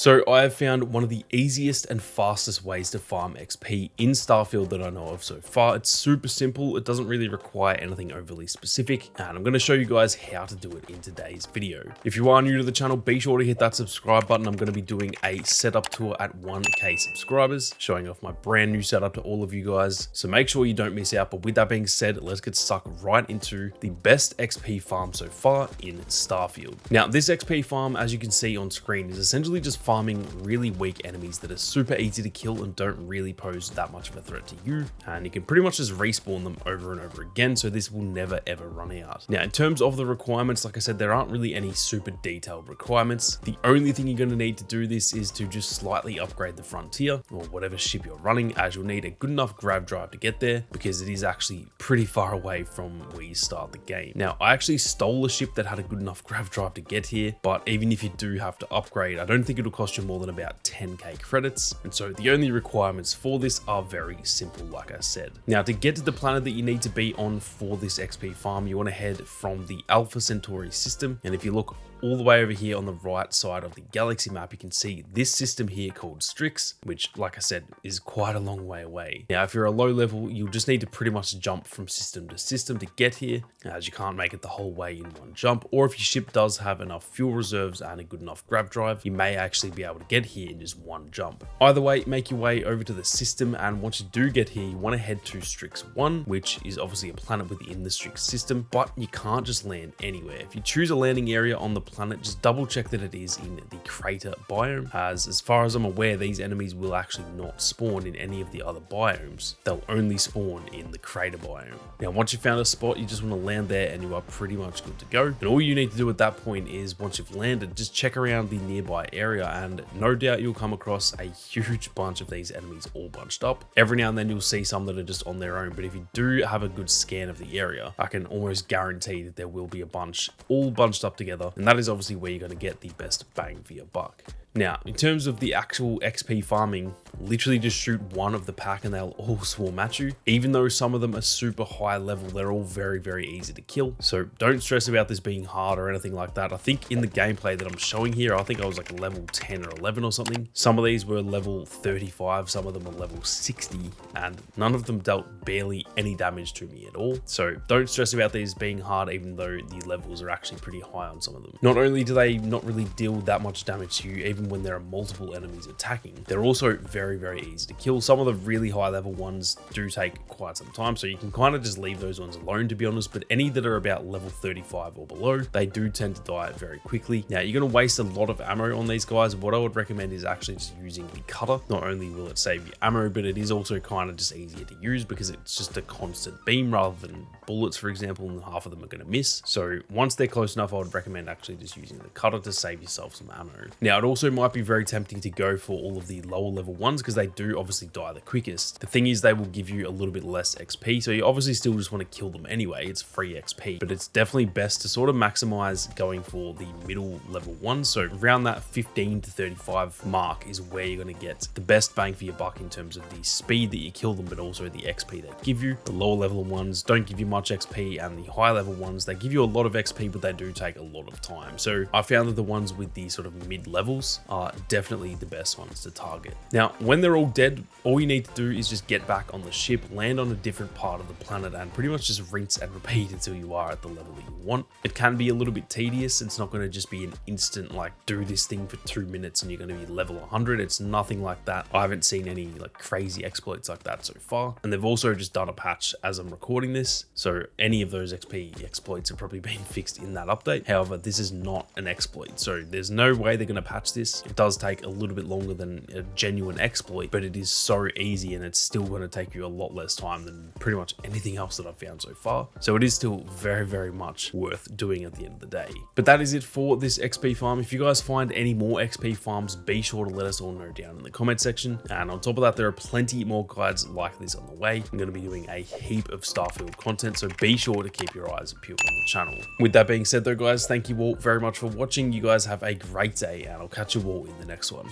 So I have found one of the easiest and fastest ways to farm XP in Starfield that I know of so far. It's super simple. It doesn't really require anything overly specific, and I'm going to show you guys how to do it in today's video. If you are new to the channel, be sure to hit that subscribe button. I'm going to be doing a setup tour at 1k subscribers, showing off my brand new setup to all of you guys. So make sure you don't miss out. But with that being said, let's get stuck right into the best XP farm so far in Starfield. Now, this XP farm, as you can see on screen, is essentially just farming really weak enemies that are super easy to kill and don't really pose that much of a threat to you. And you can pretty much just respawn them over and over again, so this will never ever run out. Now, in terms of the requirements, like I said, there aren't really any super detailed requirements. The only thing you're going to need to do this is to just slightly upgrade the Frontier or whatever ship you're running, as you'll need a good enough grav drive to get there, because it is actually pretty far away from where you start the game. Now, I actually stole a ship that had a good enough grav drive to get here, but even if you do have to upgrade, I don't think it'll cost you more than about 10k credits. And so the only requirements for this are very simple, like I said. Now, to get to the planet that you need to be on for this XP farm, you want to head from the Alpha Centauri system. And if you look all the way over here on the right side of the galaxy map, you can see this system here called Strix, which, like I said, is quite a long way away. Now, if you're a low level, you'll just need to pretty much jump from system to system to get here, as you can't make it the whole way in one jump. Or if your ship does have enough fuel reserves and a good enough grav drive, you may actually be able to get here in just one jump. Either way, make your way over to the system, and once you do get here, you want to head to Strix 1, which is obviously a planet within the Strix system, but you can't just land anywhere. If you choose a landing area on the planet, just double check that it is in the crater biome, as far as I'm aware, these enemies will actually not spawn in any of the other biomes. They'll only spawn in the crater biome. Now, once you've found a spot, you just want to land there and you are pretty much good to go. And all you need to do at that point is, once you've landed, just check around the nearby area, and no doubt you'll come across a huge bunch of these enemies all bunched up. Every now and then you'll see some that are just on their own, but if you do have a good scan of the area, I can almost guarantee that there will be a bunch all bunched up together, and that is obviously where you're going to get the best bang for your buck. Now, in terms of the actual XP farming, literally just shoot one of the pack and they'll all swarm at you. Even though some of them are super high level, they're all very, very easy to kill. So don't stress about this being hard or anything like that. I think in the gameplay that I'm showing here, I think I was like level 10 or 11 or something. Some of these were level 35, some of them are level 60, and none of them dealt barely any damage to me at all. So don't stress about these being hard, even though the levels are actually pretty high on some of them. Not only do they not really deal that much damage to you, even when there are multiple enemies attacking, they're also very, very easy to kill. Some of the really high level ones do take quite some time, so you can kind of just leave those ones alone, to be honest, but any that are about level 35 or below, they do tend to die very quickly. Now, you're going to waste a lot of ammo on these guys. What I would recommend is actually just using the cutter. Not only will it save you ammo, but it is also kind of just easier to use because it's just a constant beam rather than bullets, for example, and half of them are going to miss. So once they're close enough, I would recommend actually just using the cutter to save yourself some ammo. Now, it also might be very tempting to go for all of the lower level ones because they do obviously die the quickest. The thing is, they will give you a little bit less XP, so you obviously still just want to kill them anyway. It's free XP, but it's definitely best to sort of maximize going for the middle level ones. So around that 15 to 35 mark is where you're going to get the best bang for your buck in terms of the speed that you kill them, but also the XP they give you. The lower level ones don't give you much XP, and the high level ones, they give you a lot of XP, but they do take a lot of time. So I found that the ones with the sort of mid levels are definitely the best ones to target. Now, when they're all dead, all you need to do is just get back on the ship, land on a different part of the planet, and pretty much just rinse and repeat until you are at the level that you want. It can be a little bit tedious. It's not going to just be an instant, like, do this thing for 2 minutes and you're going to be level 100. It's nothing like that. I haven't seen any like crazy exploits like that so far. And they've also just done a patch as I'm recording this, so any of those XP exploits have probably been fixed in that update. However, this is not an exploit, so there's no way they're going to patch this. It does take a little bit longer than a genuine exploit, but it is so easy and it's still going to take you a lot less time than pretty much anything else that I've found so far. So it is still very, very much worth doing at the end of the day. But that is it for this XP farm. If you guys find any more XP farms, be sure to let us all know down in the comment section. And on top of that, there are plenty more guides like this on the way. I'm going to be doing a heap of Starfield content, so be sure to keep your eyes peeled on the channel. With that being said though, guys, thank you all very much for watching. You guys have a great day, and I'll catch you all in the next one.